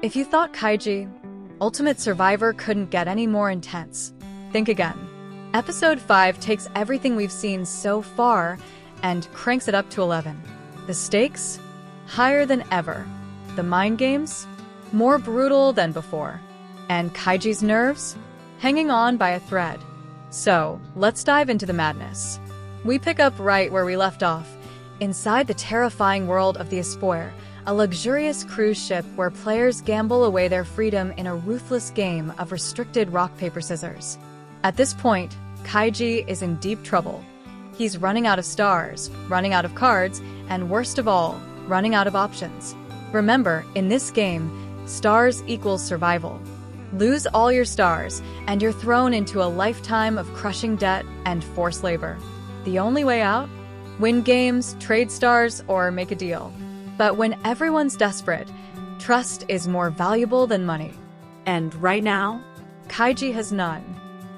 If you thought Kaiji, Ultimate Survivor couldn't get any more intense, think again. Episode 5 takes everything we've seen so far and cranks it up to 11. The stakes? Higher than ever. The mind games? More brutal than before. And Kaiji's nerves? Hanging on by a thread. So, let's dive into the madness. We pick up right where we left off, inside the terrifying world of the Espoir, a luxurious cruise ship where players gamble away their freedom in a ruthless game of restricted rock, paper, scissors. At this point, Kaiji is in deep trouble. He's running out of stars, running out of cards, and worst of all, running out of options. Remember, in this game, stars equals survival. Lose all your stars, and you're thrown into a lifetime of crushing debt and forced labor. The only way out? Win games, trade stars, or make a deal. But when everyone's desperate, trust is more valuable than money. And right now, Kaiji has none.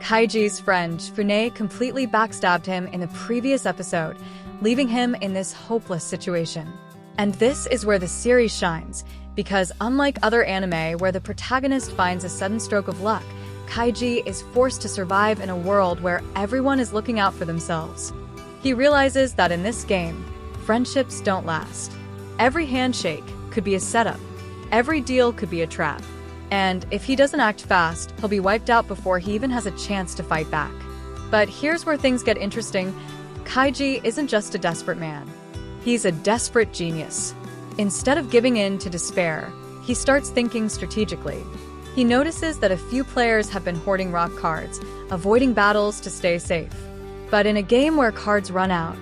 Kaiji's friend, Fune, completely backstabbed him in the previous episode, leaving him in this hopeless situation. And this is where the series shines, because unlike other anime where the protagonist finds a sudden stroke of luck, Kaiji is forced to survive in a world where everyone is looking out for themselves. He realizes that in this game, friendships don't last. Every handshake could be a setup. Every deal could be a trap. And if he doesn't act fast, he'll be wiped out before he even has a chance to fight back. But here's where things get interesting. Kaiji isn't just a desperate man. He's a desperate genius. Instead of giving in to despair, he starts thinking strategically. He notices that a few players have been hoarding rock cards, avoiding battles to stay safe. But in a game where cards run out,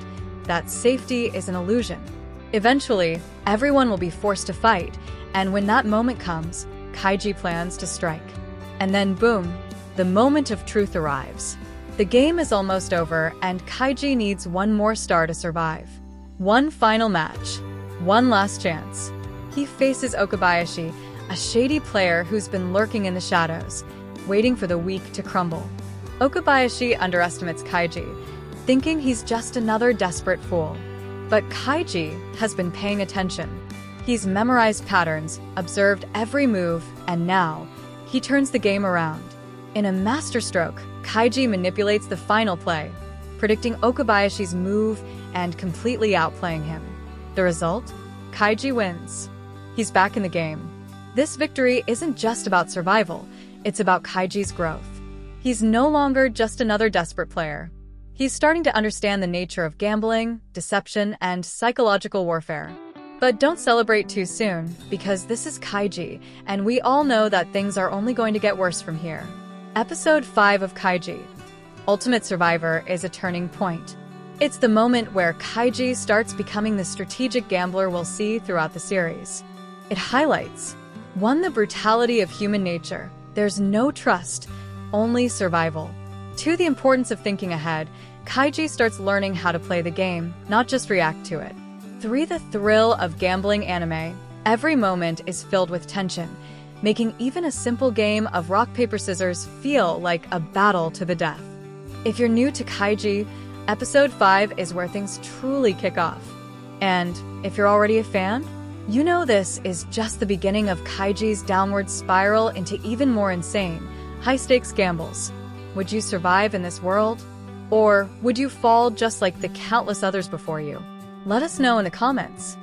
that safety is an illusion. Eventually, everyone will be forced to fight, and when that moment comes, Kaiji plans to strike. And then boom, the moment of truth arrives. The game is almost over, and Kaiji needs one more star to survive. One final match. One last chance. He faces Okabayashi, a shady player who's been lurking in the shadows, waiting for the weak to crumble. Okabayashi underestimates Kaiji, thinking he's just another desperate fool. But Kaiji has been paying attention. He's memorized patterns, observed every move, and now, he turns the game around. In a masterstroke, Kaiji manipulates the final play, predicting Okabayashi's move and completely outplaying him. The result? Kaiji wins. He's back in the game. This victory isn't just about survival, it's about Kaiji's growth. He's no longer just another desperate player. He's starting to understand the nature of gambling, deception, and psychological warfare. But don't celebrate too soon, because this is Kaiji, and we all know that things are only going to get worse from here. Episode 5 of Kaiji, Ultimate Survivor, is a turning point. It's the moment where Kaiji starts becoming the strategic gambler we'll see throughout the series. It highlights, 1. The brutality of human nature. There's no trust, only survival. 2. The importance of thinking ahead. Kaiji starts learning how to play the game, not just react to it. 3. The thrill of gambling anime. Every moment is filled with tension, making even a simple game of rock, paper, scissors feel like a battle to the death. If you're new to Kaiji, Episode 5 is where things truly kick off. And if you're already a fan, you know this is just the beginning of Kaiji's downward spiral into even more insane, high-stakes gambles. Would you survive in this world? Or would you fall just like the countless others before you? Let us know in the comments.